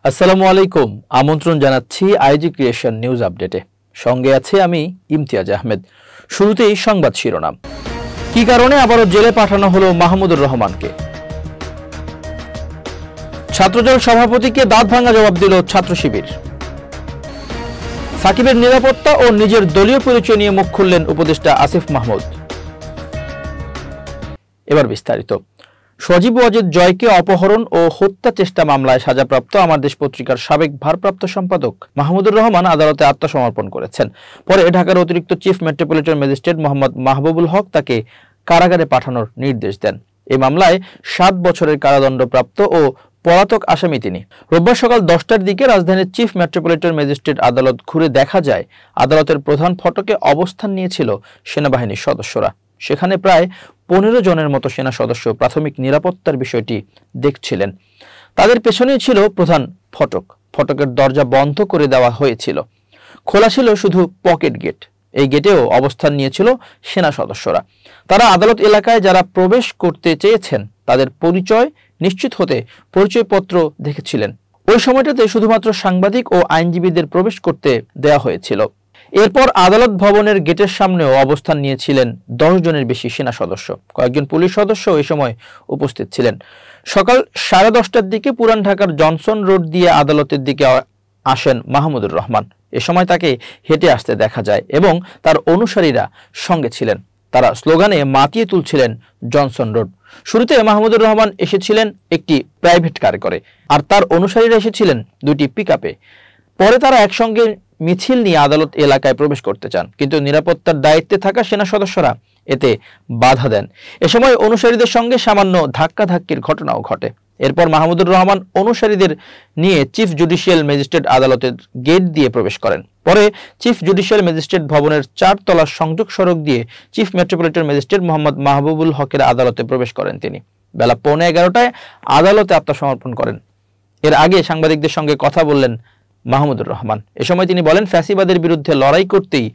আসসালামু আলাইকুম। আমন্ত্রণ জানাচ্ছি আইজি ক্রিয়েশন নিউজ আপডেটে। সঙ্গে আছে আমি ইমতিয়াজ আহমেদ। শুরুতেই সংবাদ শিরোনাম। কি কারণে আবারও জেলে পাঠানো হলো মাহমুদুর রহমানকে? ছাত্রদল সভাপতিকে দাঁত ভাঙা জবাব দিল ছাত্র শিবির। সাকিবের নিরাপত্তা ও নিজের দলীয় পরিচয় নিয়ে মুখ খুললেন উপদেষ্টা আসিফ মাহমুদ। এবার বিস্তারিত। সজীব ওয়াজেদ জয়কে অপহরণ ও হত্যা চেষ্টা মামলায় সাজাপ্রাপ্ত আমার দেশ পত্রিকার সাবেক ভারপ্রাপ্ত সম্পাদক মাহমুদুর রহমান আদালতে আত্মসমর্পণ করেছেন। পরে ঢাকার অতিরিক্ত chief metropolitan magistrate Mohammad Mahbubul Haque তাকে কারাগারে পাঠানোর নির্দেশ দেন। এই মামলায় 7 বছরের কারাদণ্ডপ্রাপ্ত ও পলাতক আসামি তিনি। রোববার সকাল 10টার দিকে রাজধানীর চিফ মেট্রোপলিটন ম্যাজিস্ট্রেট আদালত ঘুরে দেখা যায় আদালতের প্রধান ফটকে অবস্থান নিয়েছিল সেনাবাহিনীর সদস্যরা। সেখানে প্রায় 15 জনের মতো সেনা সদস্য প্রাথমিক নিরাপত্তার বিষয়টি দেখছিলেন। তাদের পেছনেই ছিল প্রধান ফটক। ফটকের দরজা বন্ধ করে দেওয়া হয়েছিল, খোলা ছিল শুধু পকেট গেট। এই গেটেও অবস্থান নিয়েছিল সেনা সদস্যরা। তারা আদালত এলাকায় যারা প্রবেশ করতে চেয়েছেন তাদের পরিচয় নিশ্চিত হতে পরিচয়পত্র দেখেছিলেন। ওই সময়টাতে শুধুমাত্র সাংবাদিক ও আইনজীবীদের প্রবেশ করতে দেওয়া হয়েছিল। এরপর আদালত ভবনের গেটের সামনেও অবস্থান নিয়েছিলেন 10 জনের বেশি সেনা সদস্য। কয়েকজন পুলিশ সদস্য এই সময় উপস্থিত ছিলেন। সকাল 10:30টার দিকে পুরান ঢাকার জনসন রোড দিয়ে আদালতের দিকে আসেন মাহমুদুর রহমান। এ সময় তাকে হেঁটে আসতে দেখা যায় এবং তার অনুসারীরা সঙ্গে ছিলেন। তারা স্লোগানে মাতিয়ে তুলছিলেন জনসন রোড। শুরুতে মাহমুদুর রহমান এসেছিলেন একটি প্রাইভেট কারে করে, আর তার অনুসারীরা এসেছিলেন 2টি পিকআপে। পরে তারা একসঙ্গে মিছিল নিয়ে আদালত এলাকায় প্রবেশ করতে চান, কিন্তু নিরাপত্তার দায়িত্বে থাকা সেনা সদস্যরা এতে বাধা দেন। এ সময় অনুসারীদের সঙ্গে সামান্য ধাক্কাধাক্কির ঘটনাও ঘটে। এরপর মাহমুদুর রহমান অনুসারীদের নিয়ে চিফ জুডিশিয়াল ম্যাজিস্ট্রেট আদালতের গেট দিয়ে প্রবেশ করেন। পরে চিফ জুডিশিয়াল ম্যাজিস্ট্রেট ভবনের 4 তলার সংযোগ সড়ক দিয়ে chief metropolitan magistrate Mohammad Mahbubul হকের আদালতে প্রবেশ করেন তিনি। বেলা 11:15টায় আদালতে আত্মসমর্পণ করেন। এর আগে সাংবাদিকদের সঙ্গে কথা বললেন মাহমুদুর রহমান। এ সময় তিনি বলেন, ফ্যাসিবাদের বিরুদ্ধে লড়াই করতেই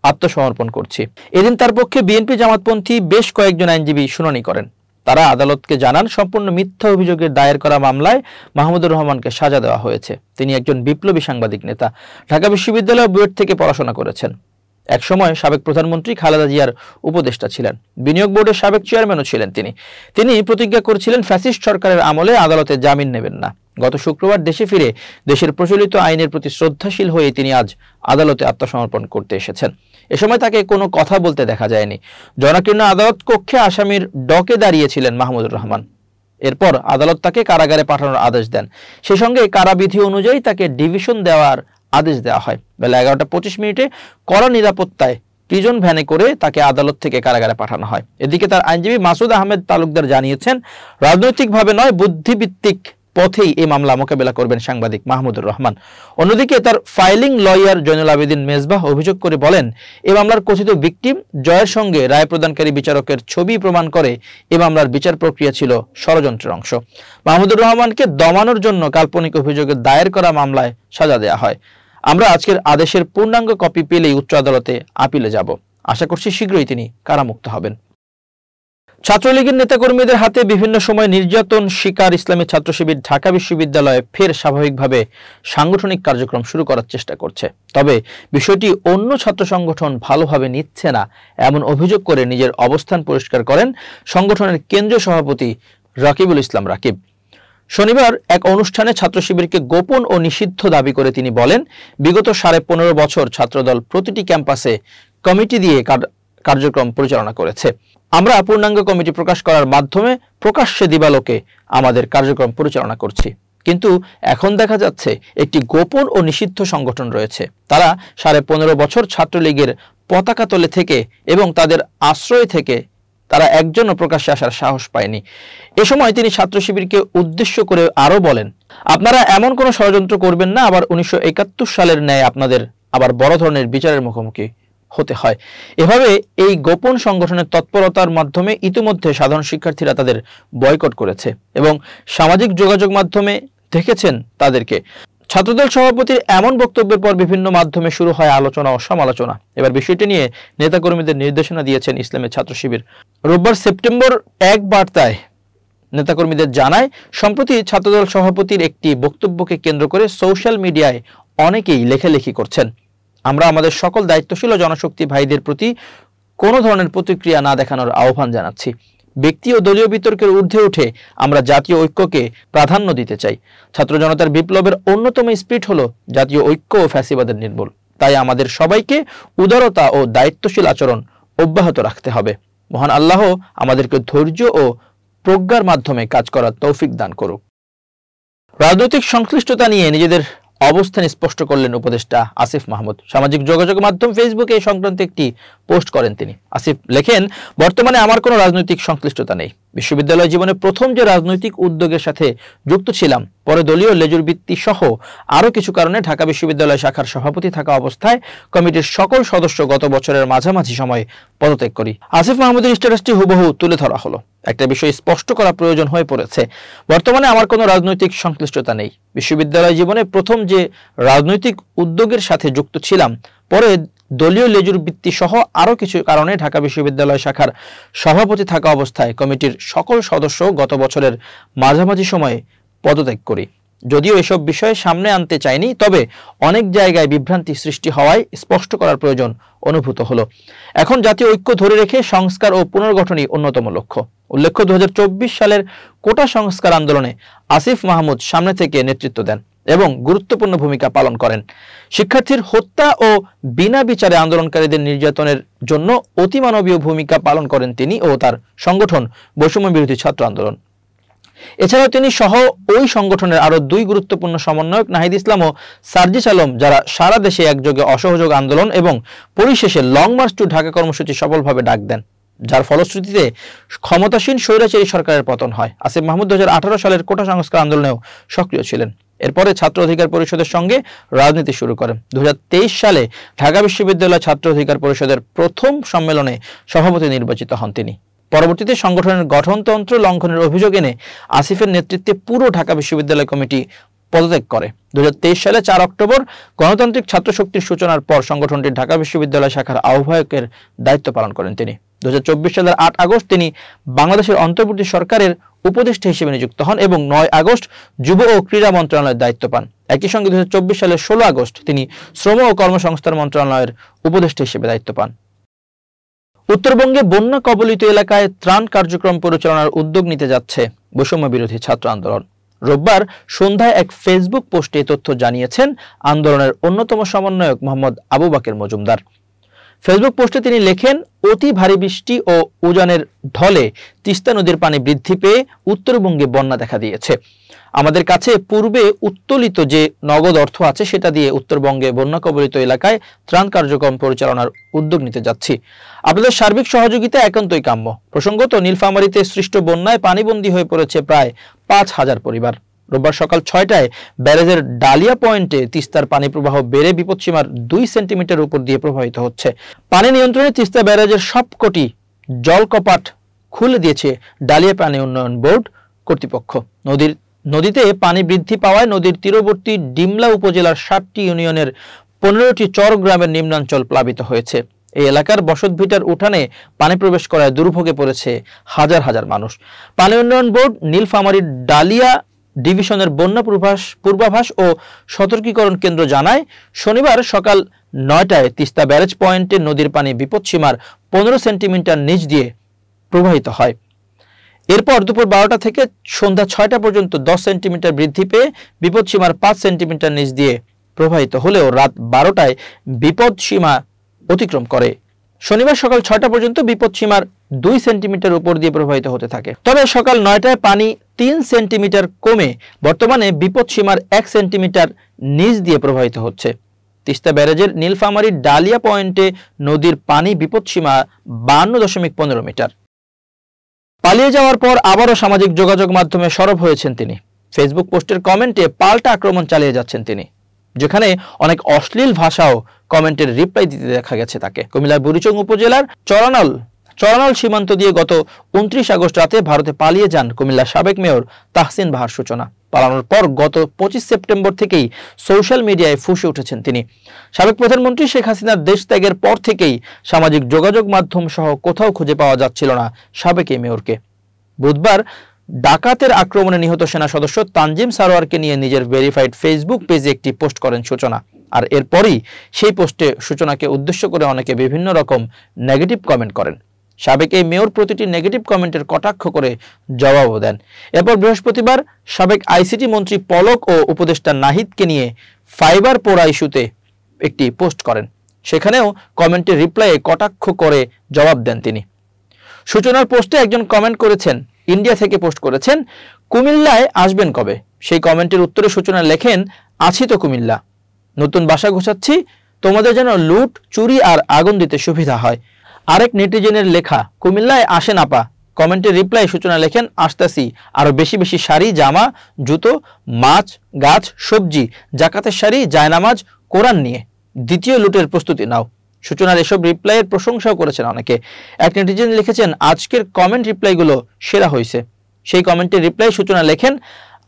আত্মসমর্পণ করছি। এদিন তার পক্ষে বিএনপি জামাতপন্থী বেশ কয়েকজন আইনজীবী শুনানি করেন। তারা আদালতকে জানান সম্পূর্ণ মিথ্যা অভিযোগে দায়ের করা মামলায় মাহমুদুর রহমানকে সাজা দেওয়া হয়েছে। তিনি একজন বিপ্লবী সাংবাদিক নেতা, ঢাকা বিশ্ববিদ্যালয় বুয়েট থেকে পড়াশোনা করেছেন। একসময় সাবেক প্রধানমন্ত্রী খালেদা জিয়ার উপদেষ্টা ছিলেন। বিনিয়োগ বোর্ডের সাবেক চেয়ারম্যানও ছিলেন তিনি প্রতিজ্ঞা করেছিলেন ফ্যাসিস্ট সরকারের আমলে আদালতে জামিন নেবেন না। গত শুক্রবার দেশে ফিরে দেশের প্রচলিত আইনের প্রতি শ্রদ্ধাশীল হয়ে তিনি আজ আদালতে আত্মসমর্পণ করতে এসেছেন। এ সময় তাকে কোনো কথা বলতে দেখা যায়নি। জনাকীর্ণ আদালত কক্ষে আসামির ডকে দাঁড়িয়েছিলেন মাহমুদুর রহমান। এরপর আদালত তাকে কারাগারে পাঠানোর আদেশ দেন। সেই সঙ্গে কারাবিধি অনুযায়ী তাকে ডিভিশন দেওয়ার আদেশ দেওয়া হয়। বেলা 11:25 কড়া নিরাপত্তায় প্রিজন ভ্যানে করে তাকে আদালত থেকে কারাগারে পাঠানো হয়। এদিকে তার আইনজীবী মাসুদ আহমেদ তালুকদার জানিয়েছেন, রাজনৈতিকভাবে নয় বুদ্ধিভিত্তিক পথেই এই মামলা মোকাবেলা করবেন সাংবাদিক মাহমুদুর রহমান। অন্যদিকে তার ফাইলিং লয়ার জয়নুল আবেদিন মেজবাহ অভিযোগ করে বলেন, এই মামলার কথিত ভিকটিম জয়ের সঙ্গে রায় প্রদানকারী বিচারকের ছবি প্রমাণ করে এই মামলার বিচার প্রক্রিয়া ছিল ষড়যন্ত্রের অংশ। মাহমুদুর রহমানকে দমানোর জন্য কাল্পনিক অভিযোগে দায়ের করা মামলায় সাজা দেওয়া হয়। আমরা আজকের আদেশের পূর্ণাঙ্গ কপি পেলেই উচ্চ আদালতে আপিলে যাব। আশা করছি শীঘ্রই তিনি কারামুক্ত হবেন। ছাত্রলীগের নেতাকর্মীদের হাতে বিভিন্ন সময় নির্যাতন শিকার ইসলামী ছাত্র শিবির ঢাকা বিশ্ববিদ্যালয়ে ফের স্বাভাবিকভাবে সাংগঠনিক কার্যক্রম শুরু করার চেষ্টা করছে। তবে বিষয়টি অন্য ছাত্র সংগঠন ভালোভাবে নিচ্ছে না, এমন অভিযোগ করে নিজের অবস্থান পরিষ্কার করেন সংগঠনের কেন্দ্রীয় সভাপতি রাকিবুল ইসলাম রাকিব। শনিবার এক অনুষ্ঠানে ছাত্র শিবিরকে গোপন ও নিষিদ্ধ দাবি করে তিনি বলেন, বিগত 15.5 বছর ছাত্রদল প্রতিটি ক্যাম্পাসে কমিটি দিয়ে কার্যক্রম পরিচালনা করেছে। আমরা পূর্ণাঙ্গ কমিটি প্রকাশ করার মাধ্যমে প্রকাশ্যে দিবালোকে আমাদের কার্যক্রম পরিচালনা করছি। কিন্তু এখন দেখা যাচ্ছে একটি গোপন ও নিষিদ্ধ সংগঠন রয়েছে। তারা 15.5 বছর ছাত্রলীগের পতাকা তলে থেকে এবং তাদের আশ্রয় থেকে তারা একজনও প্রকাশ্যে আসার সাহস পায়নি। এ সময় তিনি ছাত্র শিবিরকে উদ্দেশ্য করে আরো বলেন, আপনারা এমন কোনো ষড়যন্ত্র করবেন না, আবার 1971 সালের ন্যায় আপনাদের আবার বড় ধরনের বিচারের মুখোমুখি হতে হয়। এভাবে এই গোপন সংগঠনের তৎপরতার মাধ্যমে ইতিমধ্যে সাধারণ শিক্ষার্থীরা তাদের বয়কট করেছে এবং সামাজিক যোগাযোগ মাধ্যমে দেখেছেন তাদেরকে। ছাত্রদল সভাপতির এমন বক্তব্যের পর বিভিন্ন মাধ্যমে শুরু হয় আলোচনা ও সমালোচনা। এবার বিষয়টি নিয়ে নেতাকর্মীদের নির্দেশনা দিয়েছেন ইসলামী ছাত্র শিবির। রোববার সেপ্টেম্বর 1 বার্তায় নেতাকর্মীদের জানায়, সম্প্রতি ছাত্রদল সভাপতির একটি বক্তব্যকে কেন্দ্র করে সোশ্যাল মিডিয়ায় অনেকেই লেখালেখি করছেন। আমরা আমাদের সকল দায়িত্বশীল ও জনশক্তি ভাইদের প্রতি কোনো ধরনের প্রতিক্রিয়া না দেখানোর আহ্বান জানাচ্ছি। ব্যক্তি ও দলীয় বিতর্কের ঊর্ধ্বে উঠে আমরা জাতীয় ঐক্যকে প্রাধান্য দিতে চাই। ছাত্র জনতার বিপ্লবের অন্যতম স্পিরিট হলো জাতীয় ঐক্য ও ফ্যাসিবাদের নির্মূল। তাই আমাদের সবাইকে উদারতা ও দায়িত্বশীল আচরণ অব্যাহত রাখতে হবে। মহান আল্লাহ আমাদেরকে ধৈর্য ও প্রজ্ঞার মাধ্যমে কাজ করার তৌফিক দান করুক। রাজনৈতিক সংশ্লিষ্টতা নিয়ে নিজেদের অবস্থান স্পষ্ট করলেন উপদেষ্টা আসিফ মাহমুদ। সামাজিক যোগাযোগ মাধ্যম ফেসবুকে এই সংক্রান্ত একটি পোস্ট করেন তিনি। আসিফ লেখেন, বর্তমানে আমার কোনো রাজনৈতিক সংশ্লিষ্টতা নেই। বিশ্ববিদ্যালয় জীবনে প্রথম যে রাজনৈতিক উদ্যোগের সাথে যুক্ত ছিলাম, পরে দলীয় লেজুর বৃত্তি সহ আরও কিছু কারণে ঢাকা বিশ্ববিদ্যালয় শাখার সভাপতি থাকা অবস্থায় কমিটির সকল সদস্য গত বছরের মাঝামাঝি সময়ে পদত্যাগ করি। আসিফ মাহমুদের স্ট্যাটাসটি হুবহু তুলে ধরা হলো। একটা বিষয় স্পষ্ট করা প্রয়োজন হয়ে পড়েছে, বর্তমানে আমার কোনো রাজনৈতিক সংশ্লিষ্টতা নেই। বিশ্ববিদ্যালয় জীবনে প্রথম যে রাজনৈতিক উদ্যোগের সাথে যুক্ত ছিলাম, পরে দলীয় লেজুর বৃত্তি সহ আরও কিছু কারণে ঢাকা বিশ্ববিদ্যালয় শাখার সভাপতি থাকা অবস্থায় কমিটির সকল সদস্য গত বছরের মাঝামাঝি সময়ে পদত্যাগ করি। যদিও এসব বিষয়ে সামনে আনতে চাইনি, তবে অনেক জায়গায় বিভ্রান্তি সৃষ্টি হওয়ায় স্পষ্ট করার প্রয়োজন অনুভূত হলো। এখন জাতীয় ঐক্য ধরে রেখে সংস্কার ও পুনর্গঠনই অন্যতম লক্ষ্য। উল্লেখ্য, 2024 সালের কোটা সংস্কার আন্দোলনে আসিফ মাহমুদ সামনে থেকে নেতৃত্ব দেন এবং গুরুত্বপূর্ণ ভূমিকা পালন করেন। শিক্ষার্থীর হত্যা ও বিনা বিচারে আন্দোলনকারীদের নির্যাতনের জন্য অতিমানবীয় ভূমিকা পালন করেন তিনি ও তার সংগঠন বৈষম্য বিরোধী ছাত্র আন্দোলন। এছাড়াও তিনি সহ ওই সংগঠনের আরো দুই গুরুত্বপূর্ণ সমন্বয়ক নাহিদ ইসলাম ও সার্জিস আলম, যারা সারা দেশে একযোগে অসহযোগ আন্দোলন এবং পরিশেষে লং মার্চ টু ঢাকা কর্মসূচি সফলভাবে ডাক দেন, যার ফলশ্রুতিতে ক্ষমতাসীন স্বৈরাচারী সরকারের পতন হয়। আসিফ মাহমুদ 2018 সালের কোটা সংস্কার আন্দোলনেও সক্রিয় ছিলেন। এরপরে ছাত্র অধিকার পরিষদের সঙ্গে রাজনীতি শুরু করেন। 2023 সালে ঢাকা বিশ্ববিদ্যালয় ছাত্র অধিকার পরিষদের প্রথম সম্মেলনে সভাপতি নির্বাচিত হন তিনি। পরবর্তীতে সংগঠনের গঠনতন্ত্র লঙ্ঘনের অভিযোগ এনে আসিফের নেতৃত্বে পুরো ঢাকা বিশ্ববিদ্যালয় কমিটি পদত্যাগ করে। 2023 সালে 4 অক্টোবর গণতান্ত্রিক ছাত্র শক্তির সূচনার পর সংগঠনটির ঢাকা বিশ্ববিদ্যালয় শাখার আহ্বায়কের দায়িত্ব পালন করেন তিনি। 2024 সালের 8 আগস্ট তিনি বাংলাদেশের অন্তর্বর্তী সরকারের উপদেষ্টা হিসেবে নিযুক্ত হন এবং 9 আগস্ট যুব ও ক্রীড়া মন্ত্রণালয়ের দায়িত্ব পান। একই সঙ্গে 2024 সালের 16 আগস্ট তিনি শ্রম ও কর্মসংস্থান মন্ত্রণালয়ের উপদেষ্টা হিসেবে দায়িত্ব পান। উত্তরবঙ্গে বন্যা কবলিত এলাকায় ত্রাণ কার্যক্রম পরিচালনার উদ্যোগ নিতে যাচ্ছে বৈষম্য বিরোধী ছাত্র আন্দোলন। রোববার সন্ধ্যায় এক ফেসবুক পোস্টে তথ্য জানিয়েছেন আন্দোলনের অন্যতম সমন্বয়ক মোহাম্মদ আবু বাকের মজুমদার। ফেসবুক পোস্টে তিনি লেখেন, অতি ভারী বৃষ্টি ও উজানের ঢলে তিস্তা নদীর পানি বৃদ্ধি পেয়ে উত্তরবঙ্গে বন্যা দেখা দিয়েছে। আমাদের কাছে পূর্বে উত্তোলিত যে নগদ অর্থ আছে সেটা দিয়ে উত্তরবঙ্গে বন্যা কবলিত এলাকায় ত্রাণ কার্যক্রম পরিচালনার উদ্যোগ নিতে যাচ্ছি। আপনাদের সার্বিক সহযোগিতা একান্তই কাম্য। প্রসঙ্গত, নীলফামারীতে সৃষ্ট বন্যায় পানিবন্দী হয়ে পড়েছে প্রায় 5000 পরিবার। রোববার সকাল 6টায় ব্যারেজের ডালিয়া পয়েন্টে তিস্তার পানি প্রবাহ বেড়ে বিপদসীমার 2 সেন্টিমিটার উপর দিয়ে প্রবাহিত হচ্ছে। পানি নিয়ন্ত্রণে তিস্তা ব্যারেজের সবকটি জলকপাট খুলে দিয়েছে ডালিয়া পানি উন্নয়ন বোর্ড কর্তৃপক্ষ। নদীতে পানি বৃদ্ধি পাওয়ায় নদীর তীরবর্তী ডিমলা উপজেলার 7টি ইউনিয়নের 15টি চর গ্রামের নিম্নাঞ্চল প্লাবিত হয়েছে। এই এলাকার বসতভিটার উঠানে পানি প্রবেশ করায় দুর্ভোগে পড়েছে হাজার হাজার মানুষ। পানি উন্নয়ন বোর্ড নীলফামারীর ডালিয়া ডিভিশনের বন্যা পূর্বাভাস ও সতর্কীকরণ কেন্দ্র জানায়, শনিবার সকাল 9টায় তিস্তা ব্যারেজ পয়েন্টে নদীর পানি বিপদসীমার 15 সেন্টিমিটার নিচ দিয়ে প্রবাহিত হয়। এরপর দুপুর 12টা থেকে সন্ধ্যা 6টা পর্যন্ত 10 সেন্টিমিটার বৃদ্ধি পেয়ে বিপদসীমার 5 সেন্টিমিটার নিচ দিয়ে প্রবাহিত হলেও রাত 12টায় বিপদসীমা অতিক্রম করে। শনিবার সকাল 6টা পর্যন্ত বিপদসীমার 2 সেন্টিমিটার উপর দিয়ে প্রবাহিত হতে থাকে। তবে সকাল 9টায় পানি 3 সেন্টিমিটার কমে বর্তমানে বিপদসীমার 1 সেন্টিমিটার নিচ দিয়ে প্রবাহিত হচ্ছে। তিস্তা ব্যারেজের নীলফামারী ডালিয়া পয়েন্টে নদীর পানি বিপদসীমা 52.15 মিটার। পালিয়ে যাওয়ার পর আবারও সামাজিক যোগাযোগ মাধ্যমে সরব হয়েছেন তিনি। ফেসবুক পোস্টের কমেন্টে পাল্টা আক্রমণ চালিয়ে যাচ্ছেন তিনি, যেখানে অনেক অশ্লীল ভাষাও কমেন্টের রিপ্লাই দিতে দেখা গেছে তাকে। কুমিল্লার বুড়িচং উপজেলার চরানল সীমান্ত দিয়ে গত 29 আগস্ট রাতে ভারতে পালিয়ে যান কুমিল্লার সাবেক মেয়র তাহসিন বাহার সূচনা। পালানোর পর গত 25 সেপ্টেম্বর থেকেই সোশ্যাল মিডিয়ায় ফুঁসে উঠেছেন তিনি। সাবেক প্রধানমন্ত্রী শেখ হাসিনার দেশ ত্যাগের পর থেকেই সামাজিক যোগাযোগ মাধ্যম সহ কোথাও খুঁজে পাওয়া যাচ্ছিল না সাবেক এই মেয়রকে। বুধবার ডাকাতের আক্রমণে নিহত সেনা সদস্য তানজিম সারোয়ারকে নিয়ে নিজের ভেরিফাইড ফেসবুক পেজে একটি পোস্ট করেন সূচনা। আর এরপরই সেই পোস্টে সূচনাকে উদ্দেশ্য করে অনেকে বিভিন্ন রকম নেগেটিভ কমেন্ট করেন। সাবেক এই মেয়র প্রতিটি নেগেটিভ কমেন্টের কটাক্ষ করে জবাবও দেন। এরপর বৃহস্পতিবার সাবেক আইসিটি মন্ত্রী পলক ও উপদেষ্টা নাহিদকে নিয়ে ফাইবার পোড়া ইস্যুতে একটি পোস্ট করেন। সেখানেও কমেন্টের রিপ্লাইয়ে কটাক্ষ করে জবাব দেন তিনি। সূচনার পোস্টে একজন কমেন্ট করেছেন, ইন্ডিয়া থেকে পোস্ট করেছেন, কুমিল্লায় আসবেন কবে? সেই কমেন্টের উত্তরে সূচনা লেখেন, আছি তো কুমিল্লা, নতুন বাসা গোছাচ্ছি, তোমাদের যেন লুট, চুরি আর আগুন দিতে সুবিধা হয়। আরেক নেটিজেনের লেখা, কুমিল্লায় আসেন আপা। কমেন্টের রিপ্লাই সূচনা লেখেন, আসতাছি, আরো বেশি বেশি শাড়ি, জামা, জুতো, মাছ, গাছ, সবজি, জাকাতের শাড়ি, জায়নামাজ, কোরআন নিয়ে দ্বিতীয় লুটের প্রস্তুতি নাও। সূচনার এসব রিপ্লাইয়ের প্রশংসাও করেছেন অনেকে। এক নেটিজেন লিখেছেন, আজকের কমেন্ট রিপ্লাইগুলো সেরা হয়েছে। সেই কমেন্টের রিপ্লাই সূচনা লেখেন,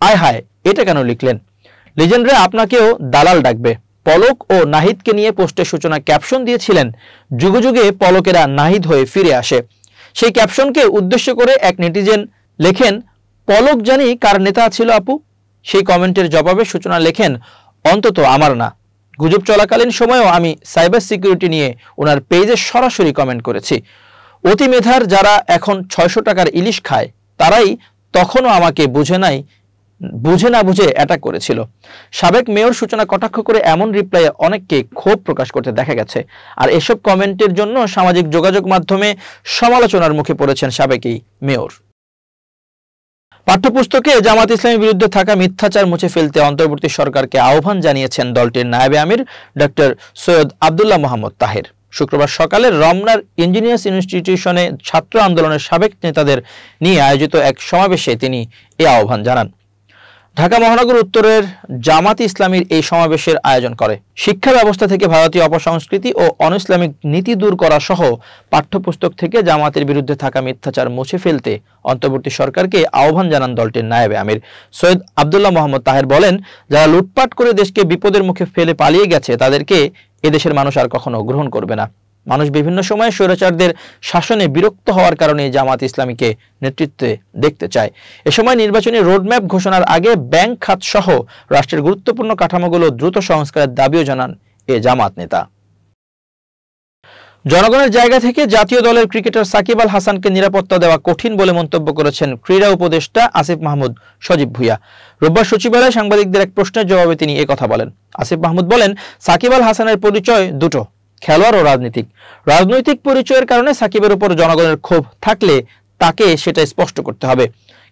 আয় হায়, এটা কেন লিখলেন? লিজেন্ডরা আপনাকেও দালাল ডাকবে। পলক ও নাহিদকে নিয়ে পোস্টে সূচনা ক্যাপশন দিয়েছিলেন, যুগে যুগে পলকেরা নাহিদ হয়ে ফিরে আসে। সেই ক্যাপশনকে উদ্দেশ্য করে এক নেটিজেন লেখেন, পলক জানি কার নেতা ছিল আপু। সেই কমেন্টের জবাবে সূচনা লেখেন, অন্তত আমার না। গুজব চলাকালীন সময়েও আমি সাইবার সিকিউরিটি নিয়ে ওনার পেজে সরাসরি কমেন্ট করেছি। অতি মেধার যারা এখন 600 টাকার ইলিশ খায় তারাই তখনও আমাকে বুঝে না বুঝে অ্যাটাক করেছিল। সাবেক মেয়র সূচনা কটাক্ষ করে এমন রিপ্লাইয়ে অনেককে ক্ষোভ প্রকাশ করতে দেখা গেছে। আর এসব কমেন্টের জন্য সামাজিক যোগাযোগ মাধ্যমে সমালোচনার মুখে পড়েছেন সাবেক এই মেয়র। পাঠ্যপুস্তকে জামাত ইসলামীর বিরুদ্ধে থাকা মিথ্যাচার মুছে ফেলতে অন্তর্বর্তী সরকারকে আহ্বান জানিয়েছেন দলটির নায়েবে আমির ডক্টর সৈয়দ আব্দুল্লাহ মোহাম্মদ তাহের। শুক্রবার সকালে রমনার ইঞ্জিনিয়ার্স ইনস্টিটিউশনে ছাত্র আন্দোলনের সাবেক নেতাদের নিয়ে আয়োজিত এক সমাবেশে তিনি এই আহ্বান জানান। ঢাকা মহানগর উত্তরের জামাত ইসলামীর এই সমাবেশের আয়োজন করে শিক্ষা ব্যবস্থা থেকে ভারতীয় অপসংস্কৃতি ও অনইসলামিক নীতি দূর করা সহ পাঠ্যপুস্তক থেকে জামাতের বিরুদ্ধে থাকা মিথ্যাচার মুছে ফেলতে অন্তর্বর্তী সরকারকে আহ্বান জানান দলটির নায়েবে আমির সৈয়দ আব্দুল্লাহ মোহাম্মদ তাহের। বলেন, যারা লুটপাট করে দেশকে বিপদের মুখে ফেলে পালিয়ে গেছে তাদেরকে এদেশের মানুষ আর কখনো গ্রহণ করবে না। মানুষ বিভিন্ন সময়ে স্বৈরাচারদের শাসনে বিরক্ত হওয়ার কারণে জামাত ইসলামীকে নেতৃত্বে দেখতে চায়। এ সময় নির্বাচনী রোডম্যাপ ঘোষণার আগে ব্যাংক খাত সহ রাষ্ট্রের গুরুত্বপূর্ণ কাঠামোগুলো দ্রুত সংস্কারের দাবিও জানান এ জামাত নেতা। জনগণের জায়গা থেকে জাতীয় দলের ক্রিকেটার সাকিব আল হাসানকে নিরাপত্তা দেওয়া কঠিন বলে মন্তব্য করেছেন ক্রীড়া উপদেষ্টা আসিফ মাহমুদ সজীব ভুঁইয়া। রোববার সচিবালয়ে সাংবাদিকদের এক প্রশ্নের জবাবে তিনি কথা বলেন। আসিফ মাহমুদ বলেন, সাকিব আল হাসানের পরিচয় দুটো, খেলোয়াড় ও রাজনীতিক। রাজনৈতিক পরিচয়ের কারণে সাকিবের উপর জনগণের ক্ষোভ থাকলে তাকে সেটা স্পষ্ট করতে হবে।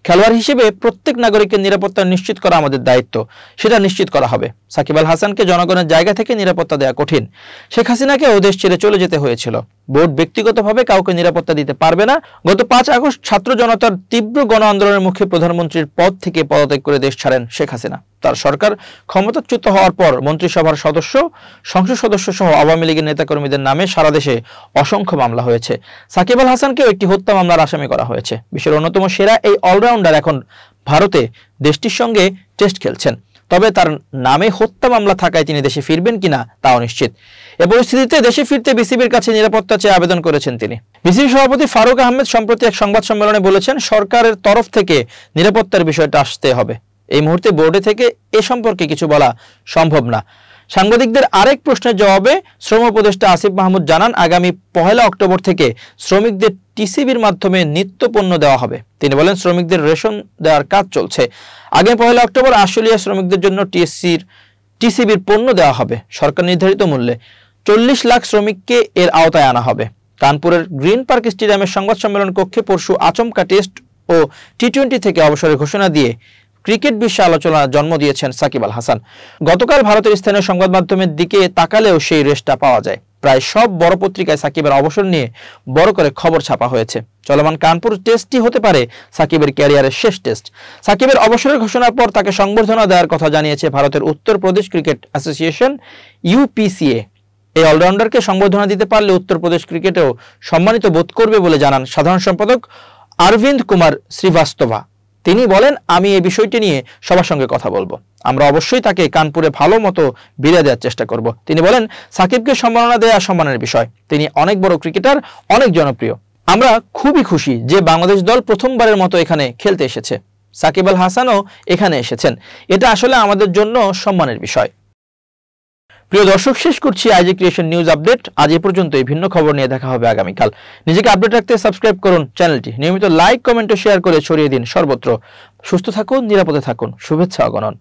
খেলোয়াড় হিসেবে প্রত্যেক নাগরিকের নিরাপত্তা নিশ্চিত করা আমাদের দায়িত্ব, সেটা নিশ্চিত করা হবে। সাকিব আল হাসানকে জনগণের জায়গা থেকে নিরাপত্তা দেওয়া কঠিন। শেখ হাসিনাকেও দেশ ছেড়ে চলে যেতে হয়েছিল। বোর্ড ব্যক্তিগতভাবে কাউকে নিরাপত্তা দিতে পারবে না। গত 5 আগস্ট ছাত্র জনতার তীব্র গণ আন্দোলনের মুখে প্রধানমন্ত্রীর পদ থেকে পদত্যাগ করে দেশ ছাড়েন শেখ হাসিনা। তার সরকার ক্ষমতাচ্যুত হওয়ার পর মন্ত্রিসভার সদস্য, সংসদ সদস্য সহ আওয়ামী লীগের নেতাকর্মীদের নামে সারা দেশে অসংখ্য মামলা হয়েছে। সাকিব আল হাসানকেও একটি হত্যা মামলার আসামি করা হয়েছে। বিশ্বের অন্যতম সেরা এই অলরাউন্ডার এখন ভারতে দেশটির সঙ্গে টেস্ট খেলছেন। তবে তার নামে হত্যা মামলা থাকায় তিনি দেশে ফিরবেন কিনা তা অনিশ্চিত। এ পরিস্থিতিতে দেশে ফিরতে বিসিবির কাছে নিরাপত্তা চেয়ে আবেদন করেছেন তিনি। বিসিবি সভাপতি ফারুক আহমেদ সম্প্রতি এক সংবাদ সম্মেলনে বলেছেন, সরকারের তরফ থেকে নিরাপত্তার বিষয়টা আসতে হবে। এই মুহূর্তে বোর্ডে থেকে এ সম্পর্কে কিছু বলা সম্ভব না। সাংবাদিকদের আরেক প্রশ্নের জবাবে শ্রম উপদেষ্টা আসিফ মাহমুদ জানান, আগামী 1 অক্টোবর থেকে শ্রমিকদের টিসিবির মাধ্যমে নিত্য পণ্য দেওয়া হবে। তিনি বলেন, শ্রমিকদের রেশন দেওয়ার কাজ চলছে। আগামী 1 অক্টোবর আশুলিয়া শ্রমিকদের জন্য টিসিবির পণ্য দেওয়া হবে সরকার নির্ধারিত মূল্যে। 40 লাখ শ্রমিককে এর আওতায় আনা হবে। কানপুরের গ্রিন পার্ক স্টেডিয়ামের সংবাদ সম্মেলন কক্ষে পরশু আচমকা টেস্ট ও টি-20 থেকে অবসরের ঘোষণা দিয়ে ক্রিকেট বিশ্বে আলোচনা জন্ম দিয়েছেন সাকিব আল হাসান। গতকাল ভারতের স্থানীয় সংবাদ মাধ্যমের দিকে তাকালেও সেই রেশটা পাওয়া যায়। প্রায় সব বড় পত্রিকায় সাকিবের অবসর নিয়ে বড় করে খবর ছাপা হয়েছে। চলমান কানপুর টেস্টটি হতে পারে সাকিবের ক্যারিয়ারের শেষ টেস্ট। সাকিবের অবসরের ঘোষণার পর তাকে সংবর্ধনা দেওয়ার কথা জানিয়েছে ভারতের উত্তরপ্রদেশ ক্রিকেট অ্যাসোসিয়েশন UPCA। এই অলরাউন্ডারকে সংবর্ধনা দিতে পারলে উত্তরপ্রদেশ ক্রিকেটেও সম্মানিত বোধ করবে বলে জানান সাধারণ সম্পাদক অরবিন্দ কুমার শ্রীবাস্তবা। তিনি বলেন, আমি এই বিষয়টি নিয়ে সবার সঙ্গে কথা বলবো। আমরা অবশ্যই তাকে কানপুরে ভালো মতো বিদায় দেওয়ার চেষ্টা করব। তিনি বলেন, সাকিবকে সম্মাননা দেওয়া সম্মানের বিষয়। তিনি অনেক বড় ক্রিকেটার, অনেক জনপ্রিয়। আমরা খুবই খুশি যে বাংলাদেশ দল প্রথমবারের মতো এখানে খেলতে এসেছে। সাকিব আল হাসানও এখানে এসেছেন, এটা আসলে আমাদের জন্য সম্মানের বিষয়। প্রিয় দর্শক, শেষ করছি আইজি ক্রিয়েশন নিউজ আপডেট। আজ এ পর্যন্তই। ভিন্ন খবর নিয়ে দেখা হবে আগামীকাল। নিজেকে আপডেট রাখতে সাবস্ক্রাইব করুন চ্যানেলটি, নিয়মিত লাইক কমেন্ট ও শেয়ার করে ছড়িয়ে দিন সর্বত্র। সুস্থ থাকুন, নিরাপদে থাকুন, শুভেচ্ছা অগণন।